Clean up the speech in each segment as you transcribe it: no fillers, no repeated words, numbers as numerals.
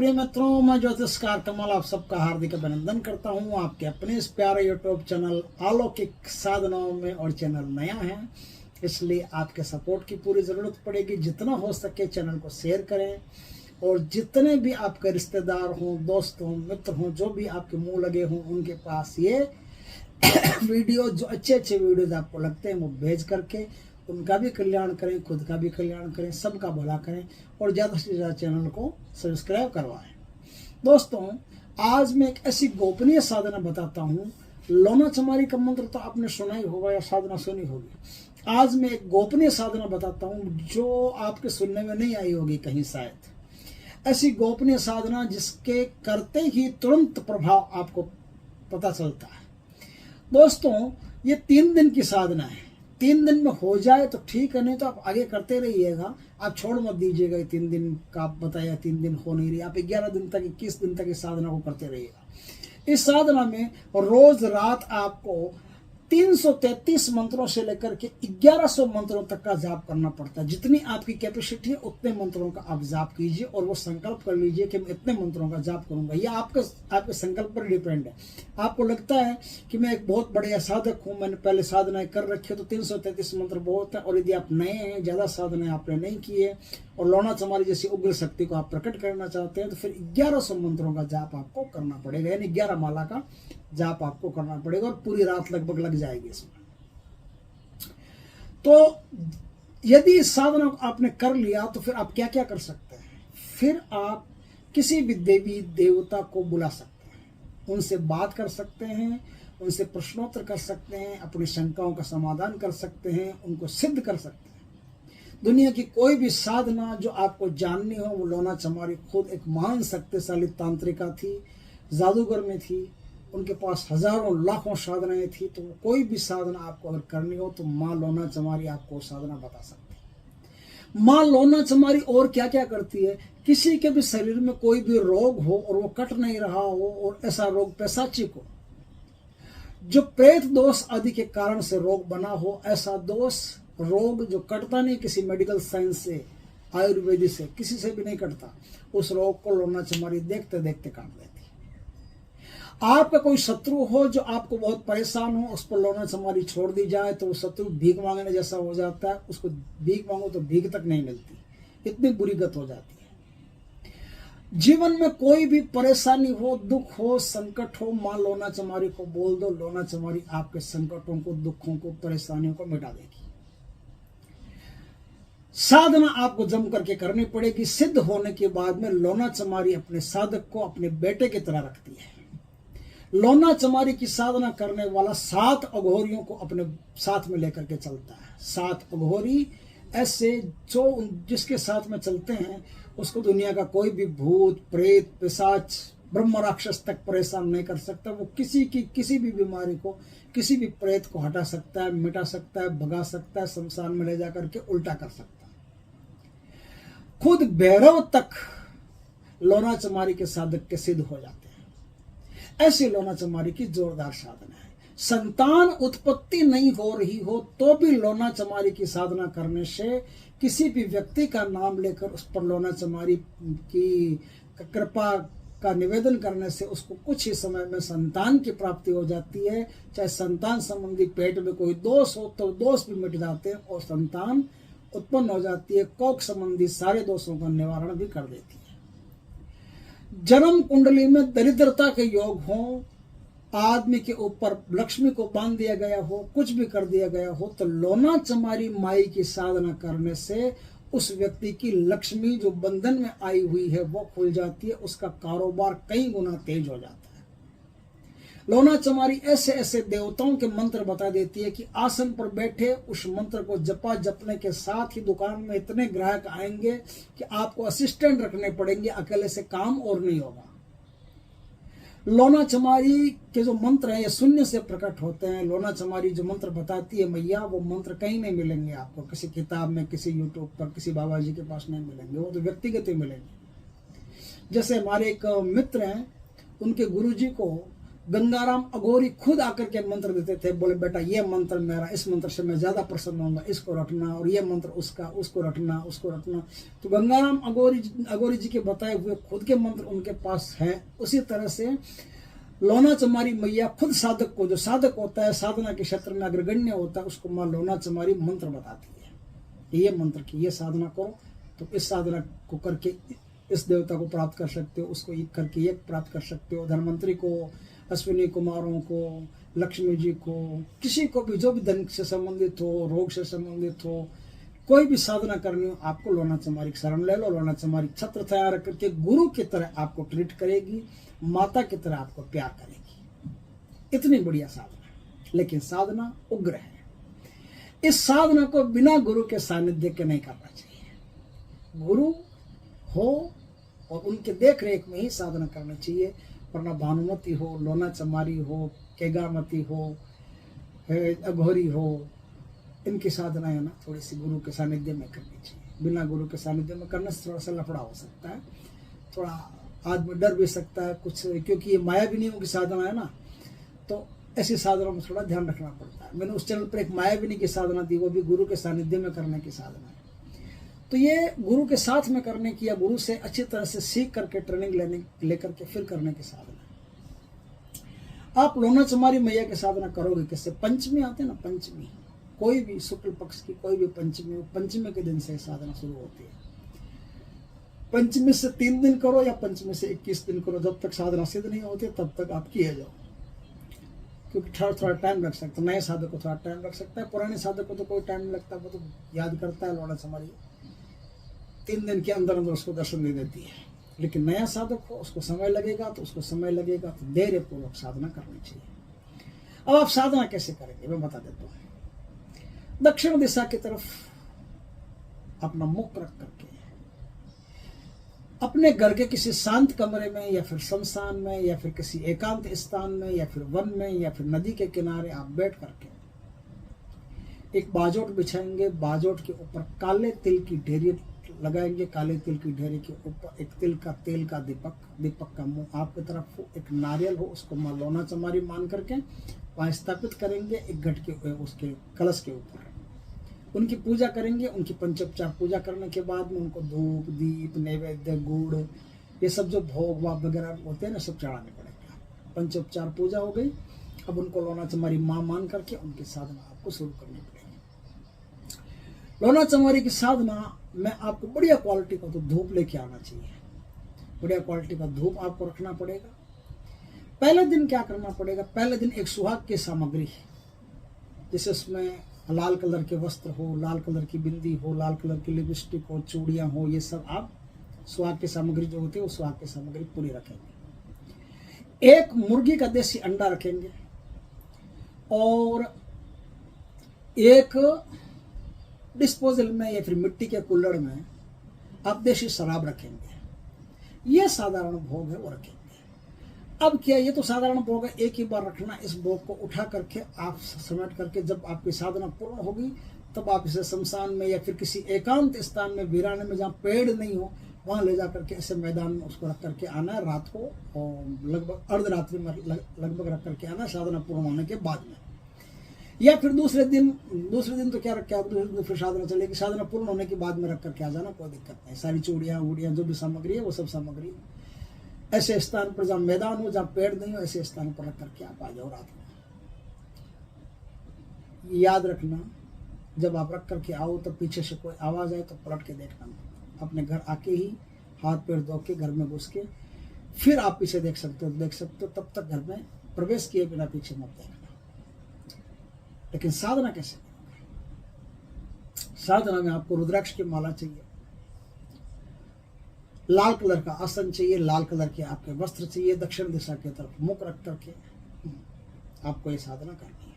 प्रिय मित्रों, मैं ज्योतिषकार कमल आप सबका हार्दिक अभिनंदन करता हूं। आपके अपने इस प्यारे यूट्यूब चैनल अलौकिक साधनाओं में, और चैनल नया है इसलिए आपके सपोर्ट की पूरी ज़रूरत पड़ेगी। जितना हो सके चैनल को शेयर करें, और जितने भी आपके रिश्तेदार हों, दोस्त हों, मित्र हों, जो भी आपके मुंह लगे हों, उनके पास ये वीडियो, जो अच्छे अच्छे वीडियोज आपको लगते हैं, वो भेज करके उनका भी कल्याण करें, खुद का भी कल्याण करें, सबका भला करें, और ज़्यादा से ज़्यादा चैनल को सब्सक्राइब करवाएं। दोस्तों, आज मैं एक ऐसी गोपनीय साधना बताता हूँ। लोना चमारी का मंत्र तो आपने सुना ही होगा या साधना सुनी होगी। आज मैं एक गोपनीय साधना बताता हूँ जो आपके सुनने में नहीं आई होगी कहीं शायद। ऐसी गोपनीय साधना जिसके करते ही तुरंत प्रभाव आपको पता चलता है। दोस्तों, ये 3 दिन की साधना है। 3 दिन में हो जाए तो ठीक है, नहीं तो आप आगे करते रहिएगा। आप छोड़ मत दीजिएगा। 3 दिन का आप बताया, 3 दिन हो नहीं रही, आप 11 दिन तक, 21 दिन तक इस साधना को करते रहिएगा। इस साधना में रोज रात आपको 333 मंत्रों से लेकर के 1100 मंत्रों तक का जाप करना पड़ता है। जितनी आपकी कैपेसिटी है उतने मंत्रों का आप जाप कीजिए, और वो संकल्प कर लीजिए कि मैं इतने मंत्रों का जाप करूंगा। यह आपके संकल्प पर डिपेंड है। आपको लगता है कि मैं एक बहुत बढ़िया साधक हूं, मैंने पहले साधनाएं कर रखी है, तो 333 मंत्र बहुत है। और यदि आप नए हैं, ज्यादा साधनाएं आपने नहीं की है, और लोना चमारी जैसी उग्र शक्ति को आप प्रकट करना चाहते हैं, तो फिर 1100 मंत्रों का जाप आपको करना पड़ेगा, यानी 11 माला का जाप आपको करना पड़ेगा, और पूरी रात लगभग लग जाएगी इसमें। तो यदि इस साधना को आपने कर लिया तो फिर आप क्या क्या कर सकते हैं। फिर आप किसी भी देवी देवता को बुला सकते हैं, उनसे बात कर सकते हैं, उनसे प्रश्नोत्तर कर सकते हैं, अपनी शंकाओं का समाधान कर सकते हैं, उनको सिद्ध कर सकते हैं। दुनिया की कोई भी साधना जो आपको जाननी हो, वो लोना चमारी खुद एक महान शक्तिशाली तांत्रिका थी, जादूगर में थी। उनके पास हजारों लाखों साधनाएं थी। तो कोई भी साधना आपको अगर करनी हो तो माँ लोना चमारी आपको साधना बता सकती है। माँ लोना चमारी और क्या क्या करती है, किसी के भी शरीर में कोई भी रोग हो और वो कट नहीं रहा हो, और ऐसा रोग पैशाचिक हो, जो प्रेत दोष आदि के कारण से रोग बना हो, ऐसा दोष रोग जो कटता नहीं किसी मेडिकल साइंस से, आयुर्वेदिक से, किसी से भी नहीं कटता, उस रोग को लोना चमारी देखते देखते काट देती है। आपका कोई शत्रु हो जो आपको बहुत परेशान हो, उस पर लोना चमारी छोड़ दी जाए तो वो शत्रु भीख मांगने जैसा हो जाता है। उसको भीख मांगो तो भीख तक नहीं मिलती, इतनी बुरी गत हो जाती है। जीवन में कोई भी परेशानी हो, दुख हो, संकट हो, मां लोना चमारी को बोल दो, लोना चमारी आपके संकटों को, दुखों को, परेशानियों को मिटा देगी। साधना आपको जम करके करनी पड़ेगी। सिद्ध होने के बाद में लोना चमारी अपने साधक को अपने बेटे की तरह रखती है। लोना चमारी की साधना करने वाला 7 अघोरियों को अपने साथ में लेकर के चलता है। 7 अघोरी ऐसे जो जिसके साथ में चलते हैं उसको दुनिया का कोई भी भूत, प्रेत, पिशाच, ब्रह्म राक्षस तक परेशान नहीं कर सकता। वो किसी भी बीमारी को, किसी भी प्रेत को हटा सकता है, मिटा सकता है, भगा सकता है, शमशान में ले जाकर के उल्टा कर सकता है। खुद भैरव तक लोना चमारी के साधक के सिद्ध हो जाते हैं। ऐसी लोना चमारी की जोरदार साधना है। संतान उत्पत्ति नहीं हो रही हो तो भी लोना चमारी की साधना करने से, किसी भी व्यक्ति का नाम लेकर उस पर लोना चमारी की कृपा का निवेदन करने से उसको कुछ ही समय में संतान की प्राप्ति हो जाती है। चाहे संतान संबंधी पेट में कोई दोष हो तो दोष भी मिट जाते हैं, और संतान उत्पन्न हो जाती है। कोख संबंधी सारे दोषों का निवारण भी कर देती है। जन्म कुंडली में दरिद्रता के योग हो, आदमी के ऊपर लक्ष्मी को बांध दिया गया हो, कुछ भी कर दिया गया हो, तो लोना चमारी माई की साधना करने से उस व्यक्ति की लक्ष्मी जो बंधन में आई हुई है वो खुल जाती है। उसका कारोबार कई गुना तेज हो जाता है। लोना चमारी ऐसे ऐसे देवताओं के मंत्र बता देती है कि आसन पर बैठे उस मंत्र को जपने के साथ ही दुकान में इतने ग्राहक आएंगे कि आपको असिस्टेंट रखने पड़ेंगे, अकेले से काम और नहीं होगा। लोना चमारी के जो मंत्र हैं ये शून्य से प्रकट होते हैं। लोना चमारी जो मंत्र बताती है मैया, वो मंत्र कहीं नहीं मिलेंगे आपको, किसी किताब में, किसी यूट्यूब पर, किसी बाबा जी के पास नहीं मिलेंगे, वो तो व्यक्तिगत ही मिलेंगे। जैसे हमारे एक मित्र हैं, उनके गुरुजी को गंगाराम अघोरी खुद आकर के मंत्र देते थे, बोले बेटा ये मंत्र मेरा, इस मंत्र से मैं ज्यादा प्रसन्न होऊंगा, इसको रटना, और ये मंत्र उसका, उसको रटना, उसको रटना। तो गंगाराम अघोरी जी के बताए हुए खुद के मंत्र उनके पास हैं। उसी तरह से लोना चमारी मैया खुद साधक को, जो साधक होता है साधना के क्षेत्र में अग्रगण्य होता है, उसको माँ लोना चमारी मंत्र बताती है, ये मंत्र की ये साधना करो तो इस साधना को करके इस देवता को प्राप्त कर सकते हो, उसको एक करके एक प्राप्त कर सकते हो। धनवंतरी को, अश्विनी कुमारों को, लक्ष्मी जी को, किसी को भी जो भी धन से संबंधित हो, रोग से संबंधित हो, कोई भी साधना करनी हो, आपको लोना चमारी शरण ले लो। लोना चमारी छत्र तैयार करके गुरु की तरह आपको ट्रीट करेगी, माता की तरह आपको प्यार करेगी। इतनी बढ़िया साधना, लेकिन साधना उग्र है। इस साधना को बिना गुरु के सानिध्य के नहीं करना चाहिए। गुरु हो और उनके देख रेख में ही साधना करनी चाहिए, वरना भानुमती हो, लोना चमारी हो, केगामती हो, अघोरी हो, इनकी साधना है ना थोड़ी सी गुरु के सानिध्य में करनी चाहिए। बिना गुरु के सानिध्य में करने से थोड़ा सा लफड़ा हो सकता है, थोड़ा आदमी डर भी सकता है कुछ, क्योंकि ये मायाविनियों की साधना है ना, तो ऐसी साधना में थोड़ा ध्यान रखना पड़ता है। मैंने उस चैनल पर एक मायाविनी की साधना दी, वो भी गुरु के सानिध्य में करने की साधना है। तो ये गुरु के साथ में करने की या गुरु से अच्छी तरह से सीख करके ट्रेनिंग लेकर के फिर करने की साधना है। आप लोना चमारी मैया की साधना करोगे किससे? पंचमी आते हैं ना, पंचमी, कोई भी शुक्ल पक्ष की कोई भी पंचमी हो, पंचमी के दिन से साधना शुरू होती है। पंचमी से 3 दिन करो या पंचमी से 21 दिन करो, जब तक साधना सिद्ध नहीं होती तब तक आप किए जाओ, क्योंकि थोड़ा टाइम लग सकता है। नए साधक को थोड़ा टाइम लग सकता है, पुराने साधक को तो कोई टाइम नहीं लगता, वो तो याद करता है लोना चमारी, 3 दिन के अंदर अंदर उसको दर्शन दे देती है। लेकिन नया साधक हो, उसको समय लगेगा, तो उसको समय लगेगा तो धैर्य पूर्वक साधना करनी चाहिए। अब आप साधना कैसे करेंगे मैं बता देता हूँ। दक्षिण दिशा की तरफ अपना मुख रख करके अपने घर के किसी शांत कमरे में या फिर शमशान में या फिर किसी एकांत स्थान में या फिर वन में या फिर नदी के किनारे आप बैठ करके एक बाजोट बिछाएंगे। बाजोट के ऊपर काले तिल की ढेरी लगाएंगे। काले तिल की ढेरी के ऊपर एक तेल का दीपक का मुंह आपकी तरफ हो, एक नारियल हो, उसको मां लोना चमारी मान करके वहां स्थापित करेंगे। एक घट के उसके कलश के ऊपर उनकी पूजा करेंगे। उनकी पंचोपचार पूजा करने के बाद में उनको धूप, दीप, नैवेद्य, गुड़, ये सब जो भोग वाग वगैरह होते हैं ना, सब चढ़ाने पड़ेगा। पंचोपचार पूजा हो गई। अब उनको लोना चमारी मां मान करके उनकी साधना आपको शुरू करनी पड़ेगी। लोना चमारी की साधना में आपको बढ़िया क्वालिटी का तो धूप लेके आना चाहिए। बढ़िया क्वालिटी का धूप आपको रखना पड़ेगा। पहले दिन क्या करना पड़ेगा? पहले दिन एक सुहाग की सामग्री, जैसे उसमें लाल कलर के वस्त्र हो, लाल कलर की बिंदी हो, लाल कलर की लिपस्टिक हो, चूड़ियां हो, ये सब आप सुहाग की सामग्री जो होती है वो सुहाग की सामग्री पूरी रखेंगे। एक मुर्गी का देसी अंडा रखेंगे और एक डिस्पोजल में या फिर मिट्टी के कुल्हड़ में आप देसी शराब रखेंगे। यह साधारण भोग है, वो रखेंगे। अब क्या, ये तो साधारण भोग है, एक ही बार रखना। इस भोग को उठा करके आप समेट करके जब आपकी साधना पूर्ण होगी तब आप इसे शमशान में या फिर किसी एकांत स्थान में, वीराने में, जहाँ पेड़ नहीं हो, वहां ले जा करके ऐसे मैदान में उसको रख करके आना है। रात को और लगभग अर्धरात्रि में लगभग रख करके आना, साधना पूर्ण होने के बाद में। या फिर दूसरे दिन तो क्या रखे आप, दूसरे दिन फिर साधना चलेगी। साधना पूर्ण होने के बाद में रख करके आ जाना, कोई दिक्कत नहीं। सारी चूड़ियाँ वूड़ियाँ जो भी सामग्री है वो सब सामग्री ऐसे स्थान पर जहाँ मैदान हो, जहाँ पेड़ नहीं हो, ऐसे स्थान पर रख करके आप आ जाओ रात में। याद रखना, जब आप रख करके आओ तब पीछे से कोई आवाज आए तो पलट के देखना। अपने घर आके ही हाथ पैर धो के घर में घुस के फिर आप पीछे देख सकते हो। तब तक घर में प्रवेश किए बिना पीछे मत देखना। लेकिन साधना कैसे करोगे? साधना में आपको रुद्राक्ष की माला चाहिए, लाल कलर का आसन चाहिए, लाल कलर के आपके वस्त्र चाहिए। दक्षिण दिशा की तरफ मुख रख करके आपको ये साधना करनी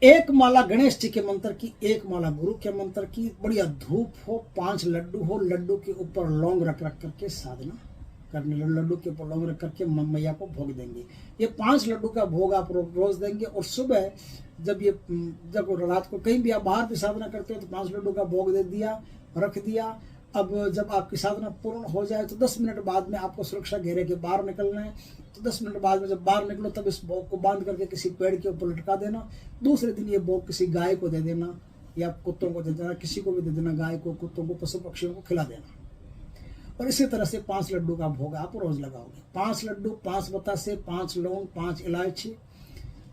है। एक माला गणेश जी के मंत्र की, एक माला गुरु के मंत्र की। बढ़िया धूप हो, 5 लड्डू हो, लड्डू के ऊपर लौंग रख करके साधना करने। लड्डू के ऊपर लौंग रख करके मैया को भोग देंगे। ये 5 लड्डू का भोग आप रोज देंगे। और सुबह जब रात को कहीं भी आप बाहर भी साधना करते हो तो 5 लड्डू का भोग दे दिया, रख दिया। अब जब आपकी साधना पूर्ण हो जाए तो 10 मिनट बाद में आपको सुरक्षा घेरे के बाहर निकलना है। तो 10 मिनट बाद में जब बाहर निकलो तब इस भोग को बांध करके किसी पेड़ के ऊपर लटका देना। दूसरे दिन ये भोग किसी गाय को दे देना या कुत्तों को दे देना, किसी को भी दे देना, गाय को, कुत्तों को, पशु पक्षियों को खिला देना। और इसी तरह से 5 लड्डू का भोग आप रोज लगाओगे। 5 लड्डू, 5 बतासे, 5 लौंग, 5 इलायची,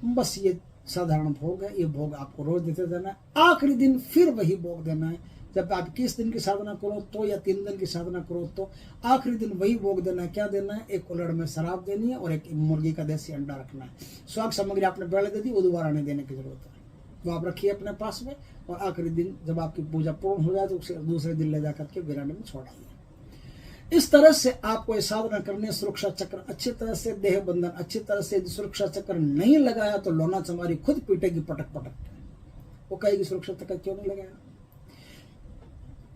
बस ये साधारण भोग है। ये भोग आपको रोज देते देना है। आखिरी दिन फिर वही भोग देना है। जब आप 21 दिन की साधना करो तो या 3 दिन की साधना करो तो आखिरी दिन वही भोग देना है। क्या देना है? एक कुल्हड़ में शराब देनी है और एक मुर्गी का देसी अंडा रखना है। स्वाग सामग्री आपने पहले दे दी, वो दोबारा नहीं देने की जरूरत है, वो आप रखिए अपने पास में। और आखिरी दिन जब आपकी पूजा पूर्ण हो जाए तो उसे दूसरे दिन ले जाकर के वीराने में छोड़ाइए। इस तरह से आपको ये साधना करने, सुरक्षा चक्र अच्छी तरह से, देह बंधन अच्छी तरह से। सुरक्षा चक्र नहीं लगाया तो लोना चमारी खुद पीटेगी पटक पटक। वो कहेगी सुरक्षा चक्र क्यों नहीं लगाया।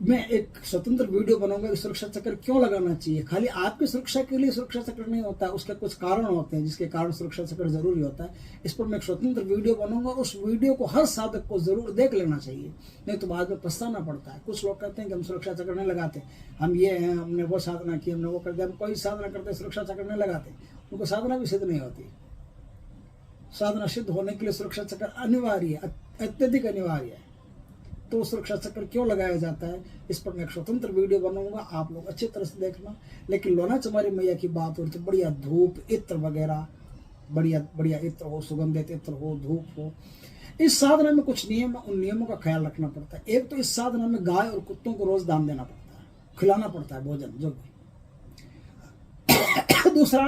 मैं एक स्वतंत्र वीडियो बनाऊंगा कि सुरक्षा चक्र क्यों लगाना चाहिए। खाली आपकी सुरक्षा के लिए सुरक्षा चक्र नहीं होता है, उसके कुछ कारण होते हैं जिसके कारण सुरक्षा चक्र जरूरी होता है। इस पर मैं एक स्वतंत्र वीडियो बनाऊंगा। उस वीडियो को हर साधक को जरूर देख लेना चाहिए, नहीं तो बाद में पछताना पड़ता है। कुछ लोग कहते हैं कि हम सुरक्षा चक्र नहीं लगाते, हम ये हैं, हमने वो साधना की, हमने वो कर दिया। हम कोई साधना करते सुरक्षा चक्र नहीं लगाते, उनको साधना भी सिद्ध नहीं होती। साधना सिद्ध होने के लिए सुरक्षा चक्र अनिवार्य है, अत्यधिक अनिवार्य है। तो सुरक्षा चक्र क्यों लगाया जाता है, इस पर मैं एक स्वतंत्र वीडियो बनाऊंगा, आप लोग अच्छी तरह से देखना। लेकिन लोना चमारी मैया की बात हो तो बढ़िया धूप, इत्र वगैरह, बढ़िया बढ़िया इत्र हो, सुगंधित इत्र हो, धूप हो। इस साधना में कुछ नियम, उन नियमों का ख्याल रखना पड़ता है। एक तो इस साधना में गाय और कुत्तों को रोज दान देना पड़ता है, खिलाना पड़ता है भोजन जो भी। दूसरा,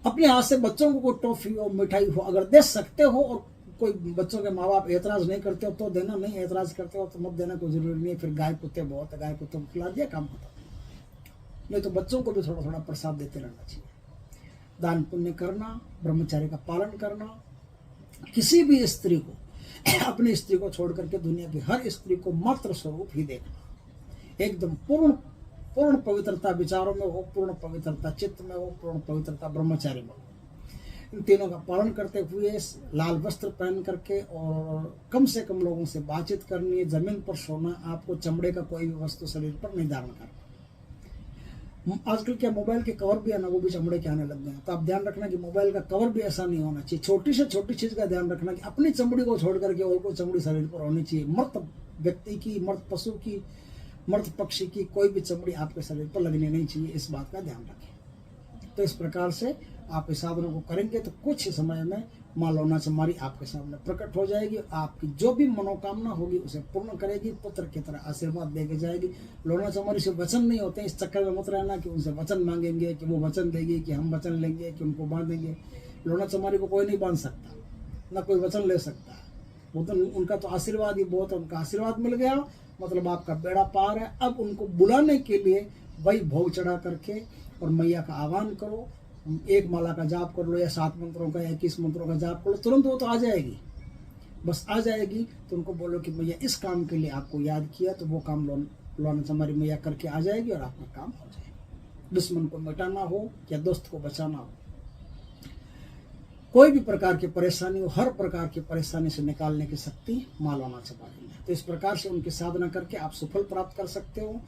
अपने हाथ से बच्चों को कोई टॉफी हो, मिठाई हो, अगर दे सकते हो और कोई बच्चों के माँ बाप एतराज नहीं करते हो तो देना, नहीं एतराज करते हो तो मत देना, कोई जरूरी नहीं है। फिर गाय कुत्ते बहुत है, गाय कुत्तों को खिला दिया, काम खत्म। नहीं तो बच्चों को भी थोड़ा थोड़ा प्रसाद देते रहना चाहिए। दान पुण्य करना, ब्रह्मचार्य का पालन करना। किसी भी स्त्री को, अपनी स्त्री को छोड़ करके दुनिया की हर स्त्री को मात्र स्वरूप ही देखना। एकदम पूर्ण पवित्रता विचारों में हो, पूर्ण पवित्रता चित्त में हो, पूर्ण पवित्रता ब्रह्मचार्य में हो। इन तीनों का पालन करते हुए लाल वस्त्र पहन करके और कम से कम लोगों से बातचीत करनी है। जमीन पर सोना, आपको चमड़े का कोई भी वस्तु शरीर पर नहीं धारण करना। आजकल क्या मोबाइल के कवर भी है ना, वो भी चमड़े के आने लग गए हैं। तो आप ध्यान रखना कि मोबाइल का कवर भी ऐसा नहीं होना चाहिए। छोटी से छोटी चीज का ध्यान रखना कि अपनी चमड़ी को छोड़ करके और कोई चमड़ी शरीर पर होनी चाहिए। मृत व्यक्ति की, मृत पशु की, मृत पक्षी की कोई भी चमड़ी आपके शरीर पर लगनी नहीं चाहिए। इस बात का ध्यान रखें। तो इस प्रकार से आप इस साधनों को करेंगे तो कुछ ही समय में माँ लोना चमारी आपके सामने प्रकट हो जाएगी। आपकी जो भी मनोकामना होगी उसे पूर्ण करेगी, पुत्र की तरह आशीर्वाद देके जाएगी। लोना चमारी से वचन नहीं होते हैं, इस चक्कर में मत रहना कि उनसे वचन मांगेंगे, कि वो वचन देगी, कि हम वचन लेंगे, कि उनको बांधेंगे। लोना चमारी को कोई नहीं बांध सकता, ना कोई वचन ले सकता। वो तो उनका तो आशीर्वाद ही बहुत है। उनका आशीर्वाद मिल गया मतलब आपका बेड़ा पार है। अब उनको बुलाने के लिए वही भोग चढ़ा करके और मैया का आह्वान करो। एक माला का जाप कर लो या 7 मंत्रों का या 21 मंत्रों का जाप कर लो, तुरंत वो तो आ जाएगी। बस आ जाएगी तो उनको बोलो कि मैया इस काम के लिए आपको याद किया, तो वो काम लोना चमारी मैया करके आ जाएगी और आपका काम हो जाएगा। दुश्मन को मिटाना हो या दोस्त को बचाना हो, कोई भी प्रकार की परेशानी हो, हर प्रकार की परेशानी से निकालने की शक्ति माँ लोना चमारी में। तो इस प्रकार से उनकी साधना करके आप सुफल प्राप्त कर सकते हो।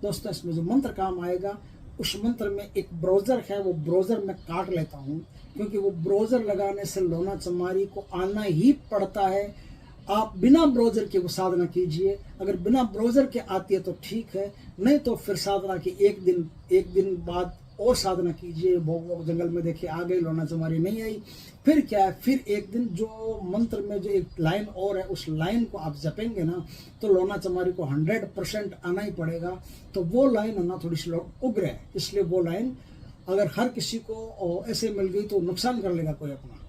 दोस्तों, इसमें जो मंत्र काम आएगा उस मंत्र में एक ब्राउजर है, वो ब्राउजर मैं काट लेता हूँ क्योंकि वो ब्राउजर लगाने से लोना चमारी को आना ही पड़ता है। आप बिना ब्राउजर के वो साधना कीजिए। अगर बिना ब्राउजर के आती है तो ठीक है, नहीं तो फिर साधना की एक दिन बाद और साधना कीजिए। भोग जंगल में देखिए आ गई, लोना चमारी नहीं आई, फिर क्या है, फिर एक दिन जो मंत्र में जो एक लाइन और है उस लाइन को आप जपेंगे ना तो लोना चमारी को 100% आना ही पड़ेगा। तो वो लाइन है ना थोड़ी सी उग्र है, इसलिए वो लाइन अगर हर किसी को ऐसे मिल गई तो नुकसान कर लेगा कोई अपना।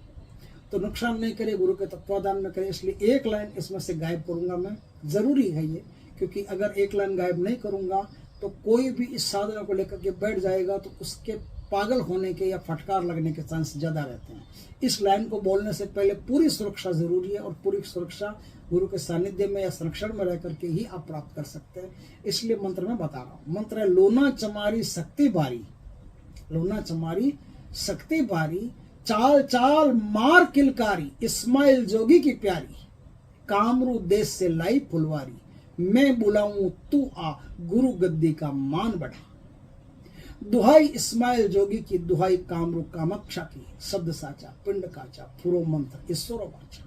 तो नुकसान नहीं करे, गुरु के तत्वाधान में करे। इसलिए एक लाइन इसमें से गायब करूंगा मैं, जरूरी है ये, क्योंकि अगर एक लाइन गायब नहीं करूंगा तो कोई भी इस साधना को लेकर के बैठ जाएगा तो उसके पागल होने के या फटकार लगने के चांस ज्यादा रहते हैं। इस लाइन को बोलने से पहले पूरी सुरक्षा जरूरी है और पूरी सुरक्षा गुरु के सानिध्य में या संरक्षण में रह करके ही आप प्राप्त कर सकते हैं। इसलिए मंत्र में बता रहा हूं। मंत्र है लोना चमारी शक्ति बारी, लोना चमारी शक्ति बारी, चाल चाल मार किलकारी, इस्माइल जोगी की प्यारी, कामरू देश से लाई फुलवारी, मैं बुलाऊं तू आ, गुरु गद्दी का मान बढ़ा। दुहाई इस्माइल जोगी की, दुहाई कामरूप कामाक्षा की, शब्द साचा पिंड काचा, पुरो मंत्र ईश्वर वाचा।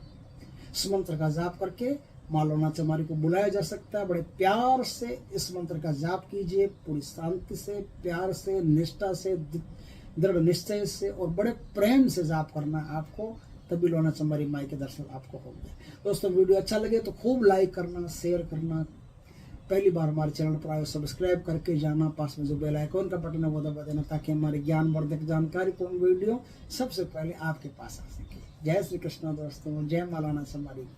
इस मंत्र का जाप करके माँ लोना चमारी को बुलाया जा सकता है। बड़े प्यार से इस मंत्र का जाप कीजिए, पूरी शांति से, प्यार से, निष्ठा से, दृढ़ निश्चय से और बड़े प्रेम से जाप करना है आपको, तभी लोना चमारी माई के दर्शन आपको होंगे। दोस्तों वीडियो अच्छा लगे तो खूब लाइक करना, शेयर करना, पहली बार हमारे चैनल पर आए सब्सक्राइब करके जाना, पास में जो बेल आइकॉन का बटन है वो दबा देना, ताकि हमारी ज्ञानवर्धक जानकारीपूर्ण वीडियो सबसे पहले आपके पास आ सके। जय श्री कृष्ण दोस्तों, जय माँ लोना चमारी।